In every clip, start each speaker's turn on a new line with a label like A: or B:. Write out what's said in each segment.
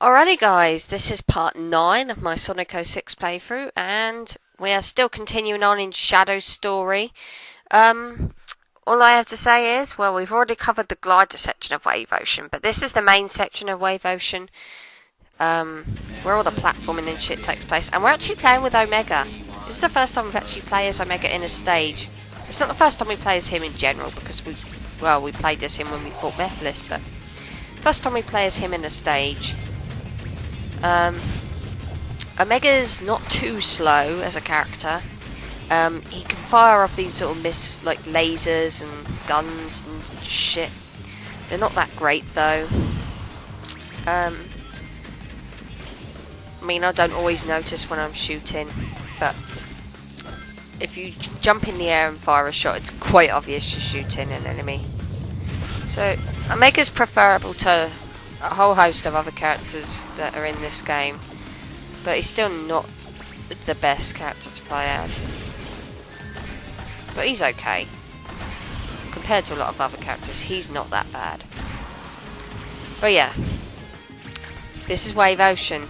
A: Alrighty guys, this is part 9 of my Sonic 06 playthrough, and we are still continuing on in Shadow's story. All I have to say is, well, we've already covered the glider section of Wave Ocean, but this is the main section of Wave Ocean, where all the platforming and shit takes place, and we're actually playing with Omega. This is the first time we've actually played as Omega in a stage. It's not the first time we play as him in general, because we played as him when we fought Mephiles, but first time we play as him in a stage. Omega's not too slow as a character. He can fire off these sort of like lasers and guns and shit. They're not that great though. I mean, I don't always notice when I'm shooting, but if you jump in the air and fire a shot, it's quite obvious you're shooting an enemy. So Omega's preferable to a whole host of other characters that are in this game, but he's still not the best character to play as. But he's okay. Compared to a lot of other characters, he's not that bad. But yeah, this is Wave Ocean.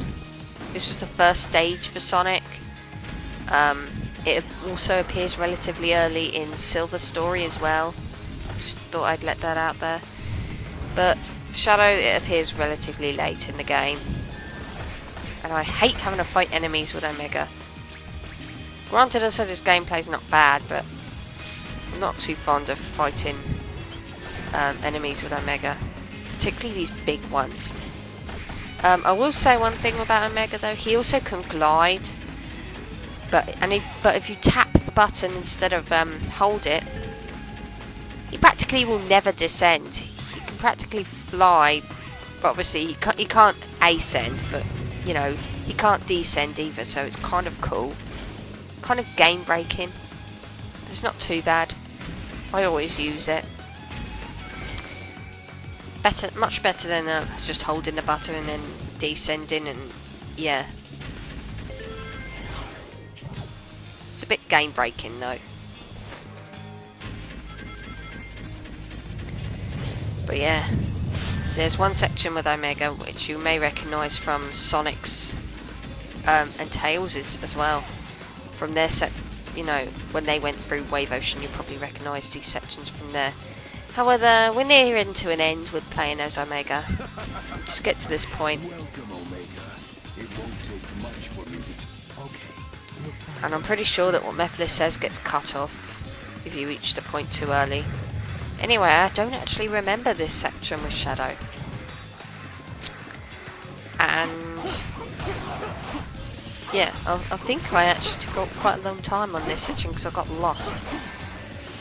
A: This was the first stage for Sonic. It also appears relatively early in Silver Story as well. Just thought I'd let that out there. But Shadow, it appears relatively late in the game, and I hate having to fight enemies with Omega. Granted, I said his gameplay's not bad, but I'm not too fond of fighting enemies with Omega, particularly these big ones. I will say one thing about Omega though, he also can glide, but if you tap the button instead of hold it, he practically will never descend. He can practically fly, but obviously he can't ascend, but you know, he can't descend either, so it's kind of cool, kind of game breaking. It's not too bad. I always use it. Much better than just holding the button and then descending, and yeah, it's a bit game breaking though. But yeah, there's one section with Omega which you may recognise from Sonic's and Tails' as well. From their set, you know, when they went through Wave Ocean, you probably recognise these sections from there. However, we're nearing to an end with playing as Omega. Just get to this point.
B: Welcome, Omega. It won't take much for me to... Okay.
A: And I'm pretty sure that what Mephiles says gets cut off if you reach the point too early. Anyway, I don't actually remember this section with Shadow. And yeah, I think I actually took quite a long time on this section because I got lost.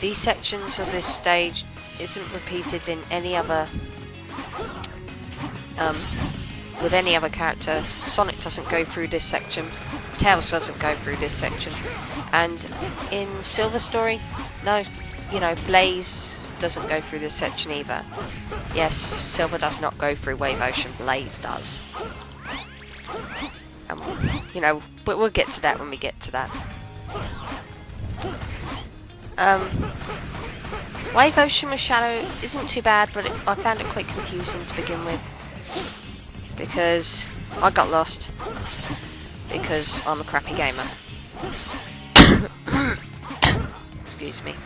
A: These sections of this stage isn't repeated in any other with any other character. Sonic doesn't go through this section, Tails doesn't go through this section, and in Silver Story, no, you know, Blaze doesn't go through this section either. Yes, Silver does not go through Wave Ocean, Blaze does. You know, but we'll get to that when we get to that. Wave Ocean with Shadow isn't too bad, but I found it quite confusing to begin with, because I got lost, because I'm a crappy gamer. Excuse me.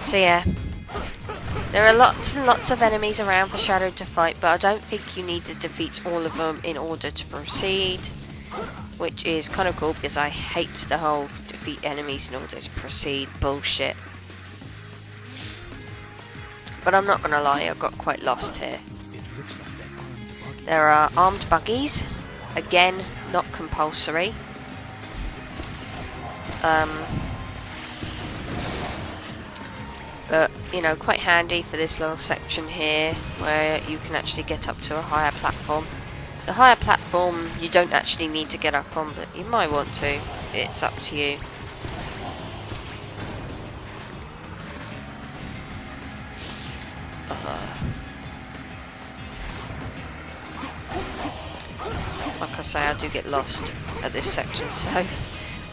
A: So yeah, there are lots and lots of enemies around for Shadow to fight, but I don't think you need to defeat all of them in order to proceed, which is kind of cool because I hate the whole defeat enemies in order to proceed bullshit. But I'm not gonna lie, I got quite lost here. There are armed buggies, again not compulsory. But, you know, quite handy for this little section here, where you can actually get up to a higher platform. The higher platform you don't actually need to get up on, but you might want to. It's up to you. Like I say, I do get lost at this section, so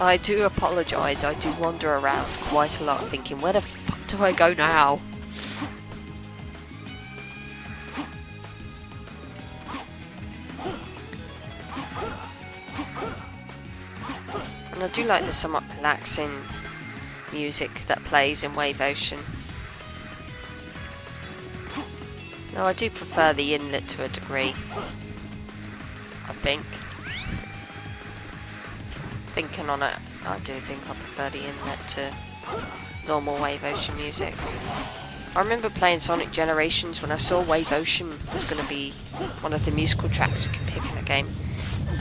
A: I do apologise. I do wander around quite a lot thinking, where the fuck do I go now? And I do like the somewhat relaxing music that plays in Wave Ocean. No, I do prefer the inlet to a degree, I think. Thinking on it, I do think I prefer the inlet to normal Wave Ocean music. I remember playing Sonic Generations when I saw Wave Ocean was going to be one of the musical tracks you could pick in a game.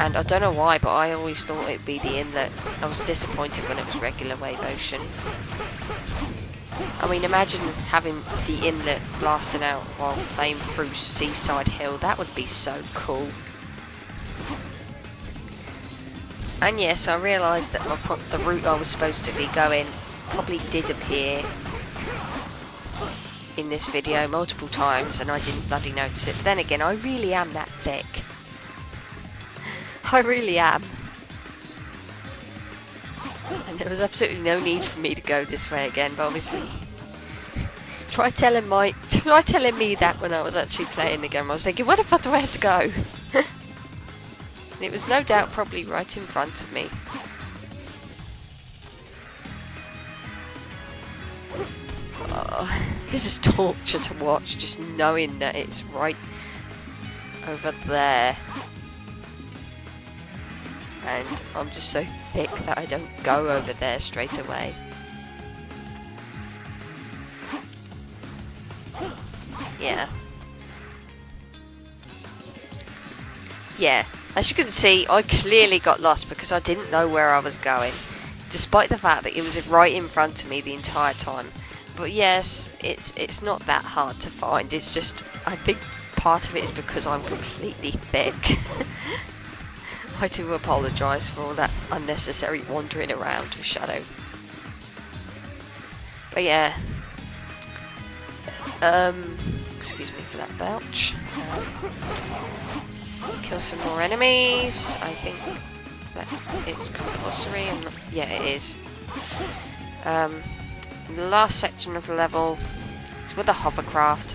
A: And I don't know why, but I always thought it would be the inlet. I was disappointed when it was regular Wave Ocean. I mean, imagine having the inlet blasting out while playing through Seaside Hill. That would be so cool. And yes, I realised that the route I was supposed to be going probably did appear in this video multiple times, and I didn't bloody notice it. But then again, I really am that thick. I really am. And there was absolutely no need for me to go this way again, but obviously try telling me that when I was actually playing the game. I was thinking, where the fuck do I have to go? And it was no doubt probably right in front of me. Oh, this is torture to watch, just knowing that it's right over there. And I'm just so thick that I don't go over there straight away. Yeah. Yeah, as you can see, I clearly got lost because I didn't know where I was going, despite the fact that it was right in front of me the entire time. But yes, it's not that hard to find. It's just, I think part of it is because I'm completely thick. I do apologise for all that unnecessary wandering around with Shadow. But yeah. Excuse me for that belch. Kill some more enemies. I think that it's compulsory. Yeah, it is. In the last section of the level, it's with a hovercraft.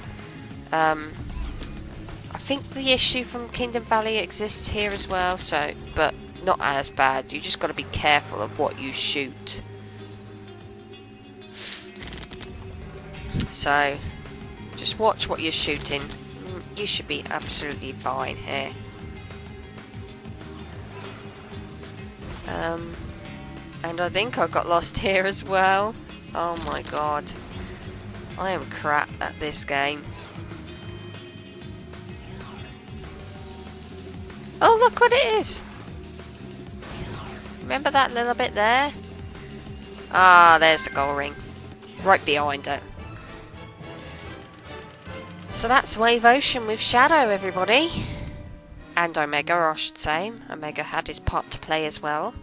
A: I think the issue from Kingdom Valley exists here as well, so, but not as bad. You just got to be careful of what you shoot. So, just watch what you're shooting. You should be absolutely fine here. And I think I got lost here as well. Oh my god. I am crap at this game. Oh, look what it is! Remember that little bit there? Ah, there's the goal ring. Right behind it. So that's Wave Ocean with Shadow, everybody. And Omega, I should say. Omega had his part to play as well.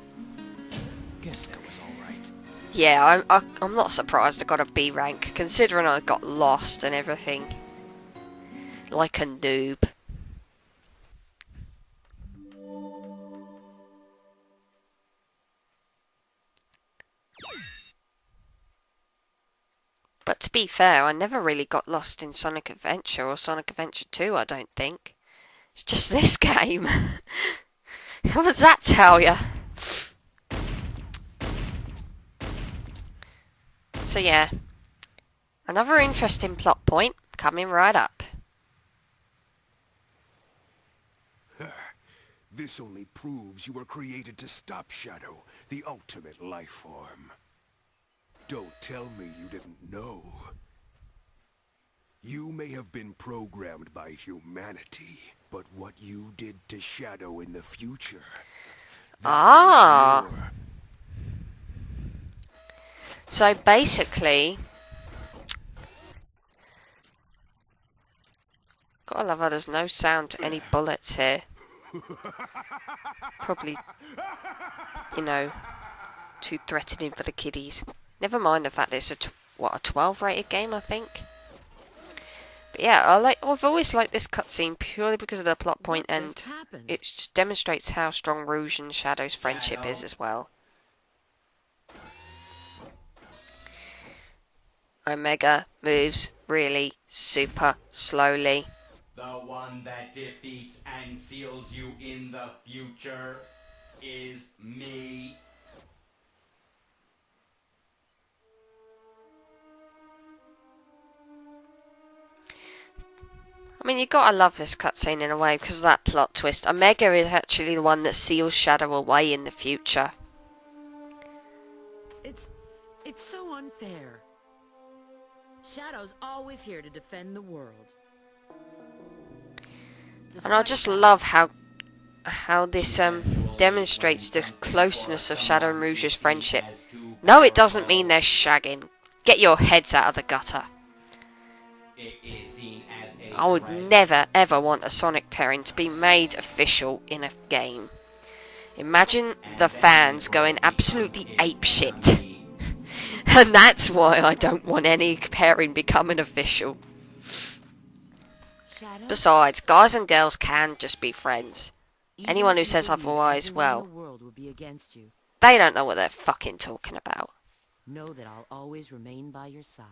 B: Guess that was all right.
A: Yeah, I'm not surprised I got a B rank, considering I got lost and everything. Like a noob. But to be fair, I never really got lost in Sonic Adventure or Sonic Adventure 2, I don't think. It's just this game. What does that tell you? So yeah, another interesting plot point coming right up.
B: This only proves you were created to stop Shadow, the ultimate life form. Don't tell me you didn't know. You may have been programmed by humanity, but what you did to Shadow in the future...
A: Ah! So basically... Gotta love how there's no sound to any bullets here. Probably, you know, too threatening for the kiddies. Never mind the fact that it's a 12 rated game, I think. But yeah, I've always liked this cutscene purely because of the plot point, and it just demonstrates how strong Rouge and Shadow's friendship is as well. Omega moves really super slowly.
C: The one that defeats and seals you in the future is me.
A: mean, you gotta love this cutscene in a way because of that plot twist. Omega is actually the one that seals Shadow away in the future.
D: It's so unfair. Shadow's always here to defend the world.
A: And I just love how this demonstrates the closeness of Shadow and Rouge's friendship. No, it doesn't mean they're shagging. Get your heads out of the gutter. I would never ever want a Sonic pairing to be made official in a game. Imagine the fans going absolutely apeshit. And that's why I don't want any pairing becoming official.
D: Shadow?
A: Besides, guys and girls can just be friends.
D: Even
A: Anyone who
D: if you
A: says
D: believe
A: otherwise,
D: everyone in
A: well,
D: the world will be against you,
A: they don't know what they're fucking talking about.
D: know that I'll always remain by your side.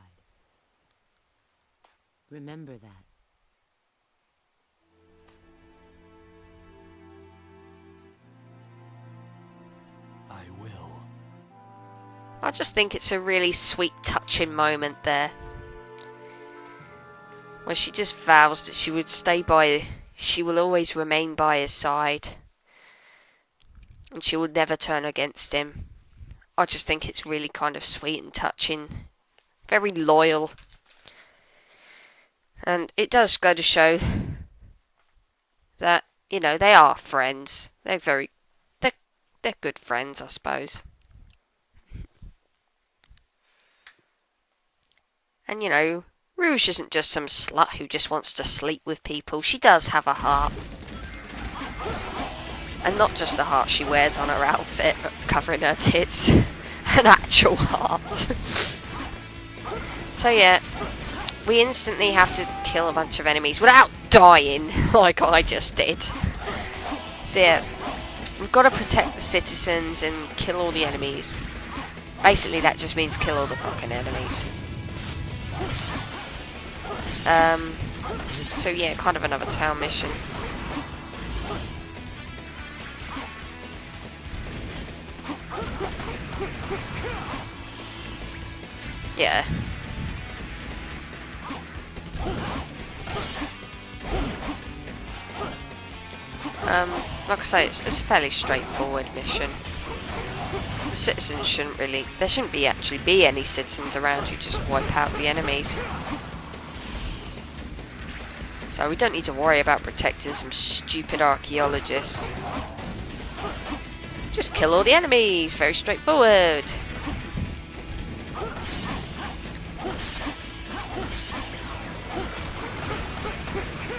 D: Remember that.
B: I will.
A: I just think it's a really sweet, touching moment there. Where she just vows that she would she will always remain by his side. And she will never turn against him. I just think it's really kind of sweet and touching. Very loyal. And it does go to show that, you know, they are friends. They're good friends, I suppose. And, you know, Rouge isn't just some slut who just wants to sleep with people. She does have a heart. And not just the heart she wears on her outfit, covering her tits. An actual heart. So yeah, we instantly have to kill a bunch of enemies without dying, like I just did. So yeah, we've got to protect the citizens and kill all the enemies. Basically that just means kill all the fucking enemies. So yeah, kind of another town mission. Yeah. Like I say, it's a fairly straightforward mission. The citizens there shouldn't actually be any citizens around, you just wipe out the enemies. So we don't need to worry about protecting some stupid archaeologist. Just kill all the enemies, very straightforward.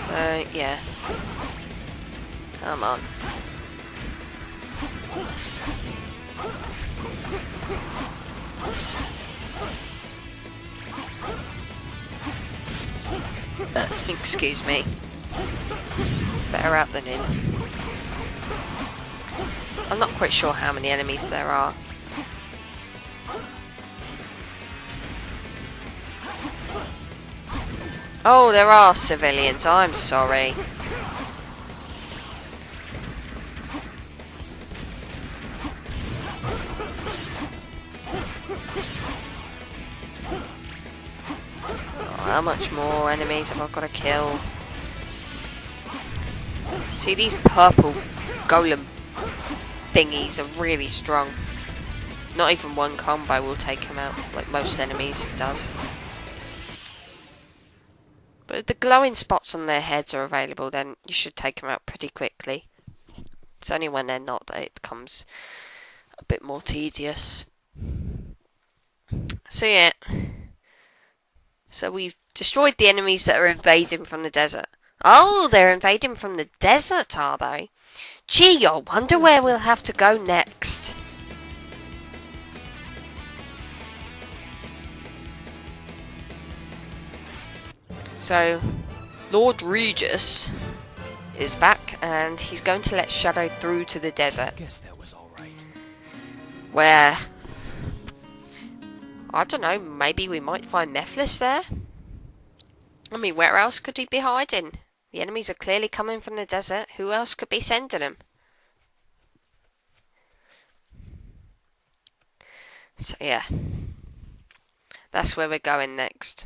A: So, yeah. Come on. Excuse me. Better out than in. I'm not quite sure how many enemies there are. Oh, there are civilians. I'm sorry. Oh, how much more enemies have I got to kill? See, these purple golem thingies are really strong. Not even one combo will take them out, like most enemies does. But if the glowing spots on their heads are available, then you should take them out pretty quickly. It's only when they're not that it becomes a bit more tedious. So yeah. So we've destroyed the enemies that are invading from the desert. Oh, they're invading from the desert, are they? Gee, I wonder where we'll have to go next. So, Lord Regis is back, and he's going to let Shadow through to the desert.
B: Guess that was all right.
A: Where, I don't know, maybe we might find Mephiles there? I mean, where else could he be hiding? The enemies are clearly coming from the desert. Who else could be sending them? So yeah, that's where we're going next.